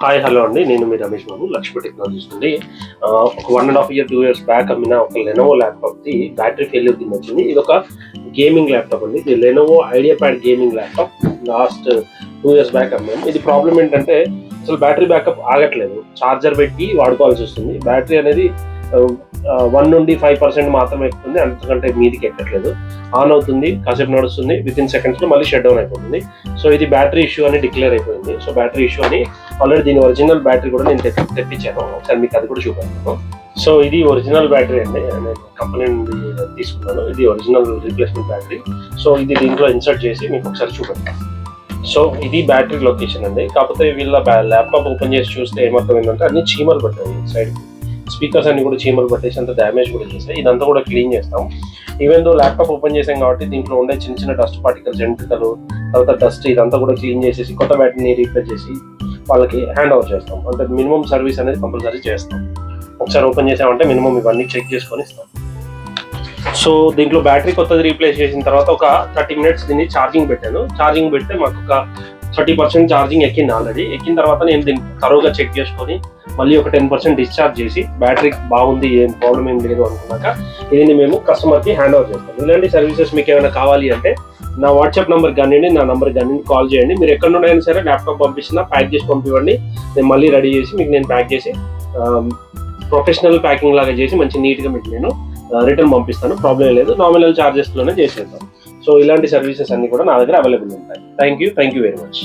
Hi hello అండి, నేను మీ Ramesh Babu, Lakshmi technologies నుండి. ఒక 1.5 year 2 years బ్యాక్ అమ్మిన ఒక లెనోవో ల్యాప్టాప్ది బ్యాటరీ ఫెయిల్యూర్ కింద వచ్చింది. ఇది ఒక గేమింగ్ ల్యాప్టాప్ అండి. ఇది Lenovo idea pad gaming laptop. Last 2 years back అమ్మాము. ఇది ప్రాబ్లం ఏంటంటే అసలు బ్యాటరీ బ్యాకప్ ఆగట్లేదు. ఛార్జర్ పెట్టి వాడుకోవాల్సి వస్తుంది. బ్యాటరీ అనేది 1 నుండి 5% మాత్రమే ఎక్కుతుంది, అంతకంటే మీదికి ఎక్కట్లేదు. ఆన్ అవుతుంది, కాసేపు నడుస్తుంది, వితిన్ సెకండ్స్లో మళ్ళీ షట్ డౌన్ అయిపోతుంది. సో ఇది బ్యాటరీ ఇష్యూ అని డిక్లేర్ అయిపోయింది. సో బ్యాటరీ ఇష్యూ అని ఆల్రెడీ దీని ఒరిజినల్ బ్యాటరీ కూడా నేను తెప్పించాను. ఒకసారి మీకు అది కూడా చూపెడతాను. సో ఇది ఒరిజినల్ బ్యాటరీ అండి, నేను కంపెనీ నుండి తీసుకున్నాను. ఇది ఒరిజినల్ రీప్లేస్మెంట్ బ్యాటరీ. సో ఇది దీంట్లో ఇన్సర్ట్ చేసి మీకు ఒకసారి చూపెడతాను. సో ఇది బ్యాటరీ లొకేషన్ అండి. కాకపోతే వీళ్ళ ల్యాప్టాప్ ఓపెన్ చేసి చూస్తే ఏమర్థమైందంటే అన్ని చీమలు పట్టాయి. సైడ్ స్పీకర్స్ అన్ని కూడా చీమలు పట్టేసి అంత డ్యామేజ్ కూడా చేస్తాయి. ఇదంతా కూడా క్లీన్ చేస్తాం. ఈవెన్ దో ల్యాప్టాప్ ఓపెన్ చేసాం కాబట్టి దీంట్లో ఉండే చిన్న చిన్న డస్ట్ పార్టికల్స్, ఎంట్రికలు, తర్వాత డస్ట్ ఇదంతా కూడా క్లీన్ చేసేసి కొత్త బ్యాటరీని రీప్లేస్ చేసి వాళ్ళకి హ్యాండ్ ఓవర్ చేస్తాం. అంటే మినిమం సర్వీస్ అనేది కంపల్సరీ చేస్తాం. ఒకసారి ఓపెన్ చేసామంటే మినిమం ఇవన్నీ చెక్ చేసుకొని ఇస్తాం. సో దీంట్లో బ్యాటరీ కొత్తది రీప్లేస్ చేసిన తర్వాత ఒక 30 minutes దీన్ని ఛార్జింగ్ పెట్టాను. ఛార్జింగ్ పెడితే మాకు ఒక 30% ఛార్జింగ్ ఎక్కింది ఆల్రెడీ. ఎక్కిన తర్వాత నేను దీన్ని తరువుగా చెక్ చేసుకొని మళ్ళీ ఒక 10% డిశ్చార్జ్ చేసి బ్యాటరీ బాగుంది, ఏం ప్రాబ్లం ఏం లేదు అనుకున్నాక దీన్ని మేము కస్టమర్కి హ్యాండ్ ఓవర్ చేస్తాం. ఇలాంటి సర్వీసెస్ మీకు ఏమైనా కావాలి అంటే నా వాట్సాప్ నెంబర్ కానివ్వండి, నా నెంబర్ కానివ్వండి, కాల్ చేయండి. మీరు ఎక్కడ నుండి అయినా సరే ల్యాప్టాప్ పంపించినా ప్యాక్ చేసి పంపివ్వండి. నేను మళ్ళీ రెడీ చేసి మీకు నేను ప్యాక్ చేసి ప్రొఫెషనల్ ప్యాకింగ్ లాగా చేసి మంచి నీట్గా మీకు నేను రిటర్న్ పంపిస్తాను. ప్రాబ్లం లేదు, నామినల్ ఛార్జెస్లోనే చేసేద్దాం. సో ఇలాంటి సర్వీసెస్ అన్ని కూడా నా దగ్గర అవైలబుల్ ఉంటాయి. Thank you very much.